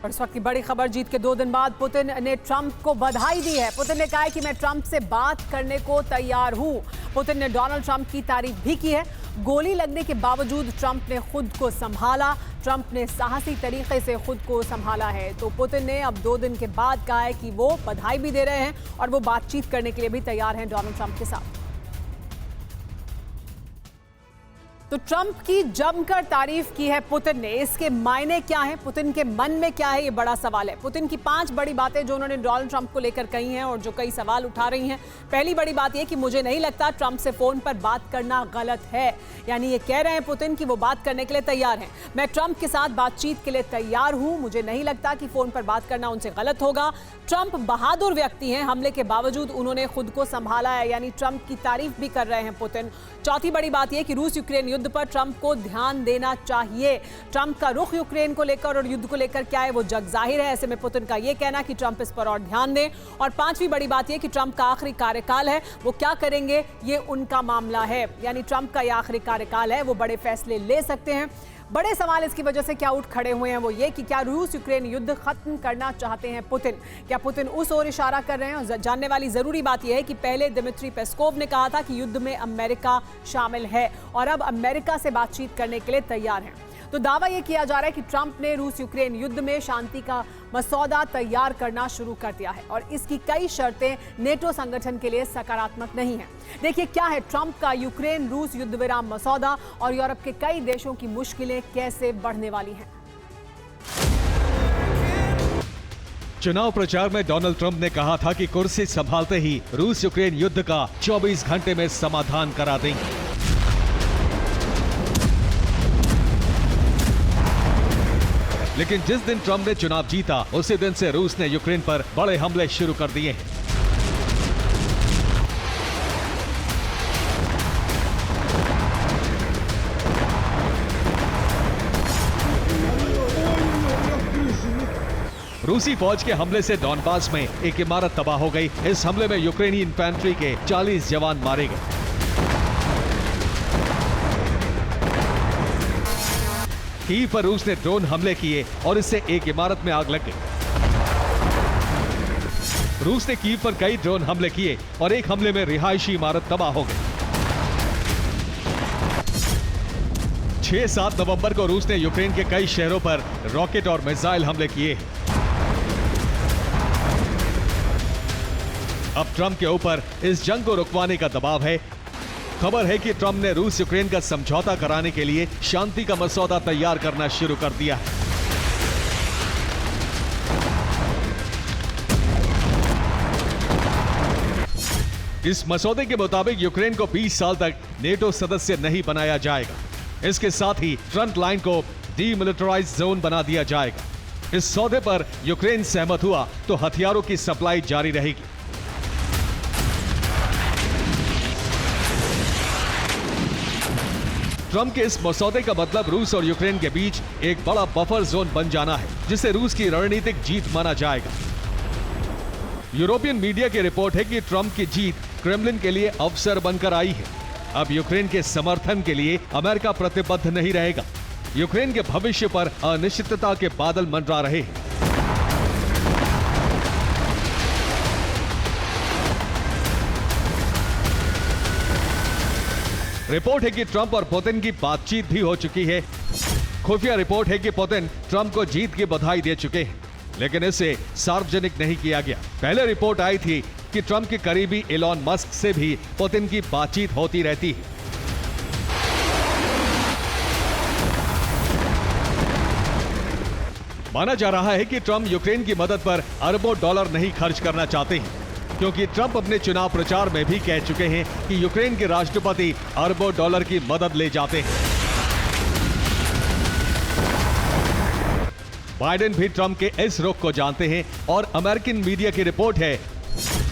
और इस वक्त की बड़ी खबर, जीत के 2 दिन बाद पुतिन ने ट्रंप को बधाई दी है। पुतिन ने कहा है कि मैं ट्रंप से बात करने को तैयार हूं। पुतिन ने डोनाल्ड ट्रंप की तारीफ भी की है। गोली लगने के बावजूद ट्रंप ने खुद को संभाला। ट्रंप ने साहसी तरीके से खुद को संभाला है। तो पुतिन ने अब 2 दिन के बाद कहा है कि वो बधाई भी दे रहे हैं और वो बातचीत करने के लिए भी तैयार हैं डोनाल्ड ट्रंप के साथ। तो ट्रंप की जमकर तारीफ की है पुतिन ने। इसके मायने क्या हैं, पुतिन के मन में क्या है, ये बड़ा सवाल है। पुतिन की 5 बड़ी बातें जो उन्होंने डोनाल्ड ट्रंप को लेकर कही हैं और जो कई सवाल उठा रही हैं। पहली बड़ी बात ये कि मुझे नहीं लगता ट्रंप से फोन पर बात करना गलत है। यानी ये कह रहे हैं पुतिन कि वो बात करने के लिए तैयार हैं। मैं ट्रंप के साथ बातचीत के लिए तैयार हूं, मुझे नहीं लगता कि फोन पर बात करना उनसे गलत होगा। ट्रंप बहादुर व्यक्ति हैं, हमले के बावजूद उन्होंने खुद को संभाला है। यानी ट्रंप की तारीफ भी कर रहे हैं पुतिन। चौथी बड़ी बात यह कि रूस यूक्रेन युद्ध पर ट्रंप को ध्यान देना चाहिए। ट्रंप का रुख यूक्रेन को लेकर और युद्ध को लेकर क्या है वो जग जाहिर है। ऐसे में पुतिन का यह कहना कि ट्रंप इस पर और ध्यान दें। और 5वीं बड़ी बात यह कि ट्रंप का आखिरी कार्यकाल है, वो क्या करेंगे ये उनका मामला है। यानी ट्रंप का यह आखिरी कार्यकाल है, वो बड़े फैसले ले सकते हैं। बड़े सवाल इसकी वजह से क्या उठ खड़े हुए हैं वो ये कि क्या रूस यूक्रेन युद्ध खत्म करना चाहते हैं पुतिन। क्या पुतिन उस ओर इशारा कर रहे हैं। और जानने वाली जरूरी बात यह है कि पहले दिमित्री पेस्कोव ने कहा था कि युद्ध में अमेरिका शामिल है और अब अमेरिका से बातचीत करने के लिए तैयार हैं। तो दावा यह किया जा रहा है कि ट्रंप ने रूस यूक्रेन युद्ध में शांति का मसौदा तैयार करना शुरू कर दिया है और इसकी कई शर्तें नेटो संगठन के लिए सकारात्मक नहीं है। देखिए क्या है ट्रंप का यूक्रेन रूस युद्ध विराम मसौदा और यूरोप के कई देशों की मुश्किलें कैसे बढ़ने वाली हैं। चुनाव प्रचार में डोनाल्ड ट्रंप ने कहा था कि कुर्सी संभालते ही रूस यूक्रेन युद्ध का 24 घंटे में समाधान करा देंगे। लेकिन जिस दिन ट्रंप ने चुनाव जीता उसी दिन से रूस ने यूक्रेन पर बड़े हमले शुरू कर दिए हैं। रूसी फौज के हमले से डॉनबास में एक इमारत तबाह हो गई। इस हमले में यूक्रेनी इन्फेंट्री के 40 जवान मारे गए। कीव पर रूस ने ड्रोन हमले किए और इससे एक इमारत में आग लग गई। रूस ने कीव पर कई ड्रोन हमले किए और एक हमले में रिहायशी इमारत तबाह हो गई। 6-7 नवंबर को रूस ने यूक्रेन के कई शहरों पर रॉकेट और मिसाइल हमले किए। अब ट्रंप के ऊपर इस जंग को रुकवाने का दबाव है। खबर है कि ट्रंप ने रूस यूक्रेन का समझौता कराने के लिए शांति का मसौदा तैयार करना शुरू कर दिया है। इस मसौदे के मुताबिक यूक्रेन को 20 साल तक नेटो सदस्य नहीं बनाया जाएगा। इसके साथ ही फ्रंट लाइन को डीमिलिटराइज्ड जोन बना दिया जाएगा। इस सौदे पर यूक्रेन सहमत हुआ तो हथियारों की सप्लाई जारी रहेगी। ट्रंप के इस मसौदे का मतलब रूस और यूक्रेन के बीच एक बड़ा बफर जोन बन जाना है, जिसे रूस की रणनीतिक जीत माना जाएगा। यूरोपियन मीडिया की रिपोर्ट है कि ट्रंप की जीत क्रेमलिन के लिए अवसर बनकर आई है। अब यूक्रेन के समर्थन के लिए अमेरिका प्रतिबद्ध नहीं रहेगा। यूक्रेन के भविष्य पर अनिश्चितता के बादल मंडरा रहे हैं। रिपोर्ट है कि ट्रंप और पुतिन की बातचीत भी हो चुकी है। खुफिया रिपोर्ट है कि पुतिन ट्रंप को जीत की बधाई दे चुके हैं, लेकिन इसे सार्वजनिक नहीं किया गया। पहले रिपोर्ट आई थी कि ट्रंप के करीबी एलॉन मस्क से भी पुतिन की बातचीत होती रहती है। माना जा रहा है कि ट्रंप यूक्रेन की मदद पर अरबों डॉलर नहीं खर्च करना चाहते हैं, क्योंकि ट्रंप अपने चुनाव प्रचार में भी कह चुके हैं कि यूक्रेन के राष्ट्रपति अरबों डॉलर की मदद ले जाते हैं। बाइडेन भी ट्रंप के इस रुख को जानते हैं और अमेरिकन मीडिया की रिपोर्ट है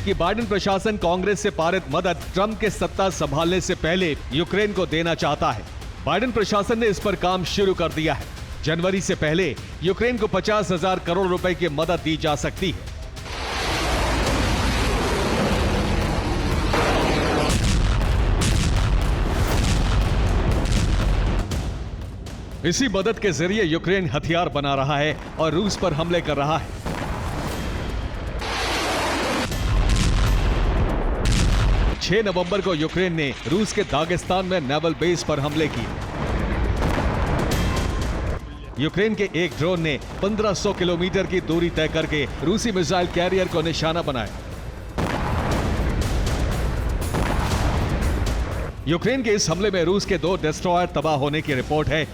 कि बाइडेन प्रशासन कांग्रेस से पारित मदद ट्रंप के सत्ता संभालने से पहले यूक्रेन को देना चाहता है। बाइडेन प्रशासन ने इस पर काम शुरू कर दिया है। जनवरी से पहले यूक्रेन को 50,000 करोड़ रुपए की मदद दी जा सकती है। इसी मदद के जरिए यूक्रेन हथियार बना रहा है और रूस पर हमले कर रहा है। छह नवंबर को यूक्रेन ने रूस के दागिस्तान में नेवल बेस पर हमले किए। यूक्रेन के एक ड्रोन ने 1500 किलोमीटर की दूरी तय करके रूसी मिसाइल कैरियर को निशाना बनाया। यूक्रेन के इस हमले में रूस के 2 डिस्ट्रॉयर तबाह होने की रिपोर्ट है।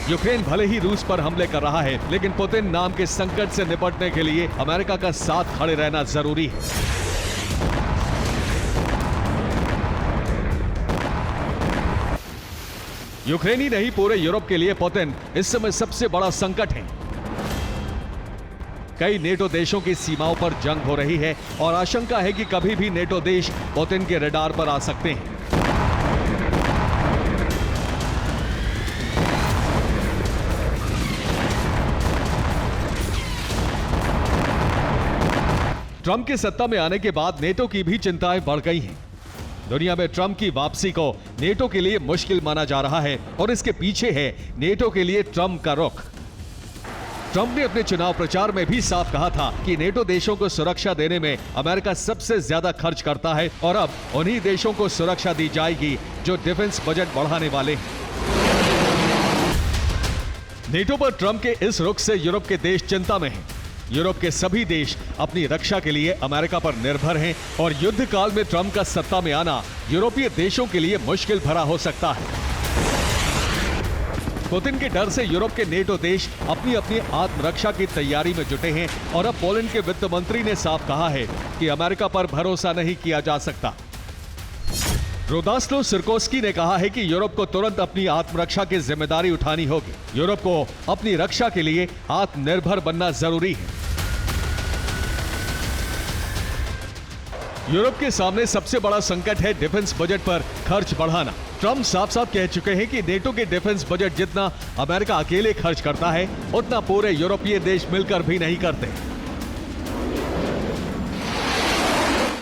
यूक्रेन भले ही रूस पर हमले कर रहा है, लेकिन पुतिन नाम के संकट से निपटने के लिए अमेरिका का साथ खड़े रहना जरूरी है। यूक्रेन ही नहीं, पूरे यूरोप के लिए पुतिन इस समय सबसे बड़ा संकट है। कई नेटो देशों की सीमाओं पर जंग हो रही है और आशंका है कि कभी भी नेटो देश पुतिन के रडार पर आ सकते हैं। ट्रंप के सत्ता में आने के बाद नेटो की भी चिंताएं बढ़ गई हैं। दुनिया में ट्रंप की वापसी को नेटो के लिए मुश्किल माना जा रहा है और इसके पीछे है नेटो के लिए ट्रंप का रुख। ट्रंप ने अपने चुनाव प्रचार में भी साफ कहा था कि नेटो देशों को सुरक्षा देने में अमेरिका सबसे ज्यादा खर्च करता है और अब उन्हीं देशों को सुरक्षा दी जाएगी जो डिफेंस बजट बढ़ाने वाले हैं। नेटो पर ट्रंप के इस रुख से यूरोप के देश चिंता में हैं। यूरोप के सभी देश अपनी रक्षा के लिए अमेरिका पर निर्भर हैं और युद्ध काल में ट्रंप का सत्ता में आना यूरोपीय देशों के लिए मुश्किल भरा हो सकता है। पुतिन के डर से यूरोप के नेटो देश अपनी अपनी आत्मरक्षा की तैयारी में जुटे हैं और अब पोलैंड के वित्त मंत्री ने साफ कहा है कि अमेरिका पर भरोसा नहीं किया जा सकता। रोदास्लो सिरकोस्की ने कहा है कि यूरोप को तुरंत अपनी आत्मरक्षा की जिम्मेदारी उठानी होगी। यूरोप को अपनी रक्षा के लिए आत्मनिर्भर बनना जरूरी है। यूरोप के सामने सबसे बड़ा संकट है डिफेंस बजट पर खर्च बढ़ाना। ट्रंप साफ साफ कह चुके हैं कि नेटो के डिफेंस बजट जितना अमेरिका अकेले खर्च करता है, उतना पूरे यूरोपीय देश मिलकर भी नहीं करते।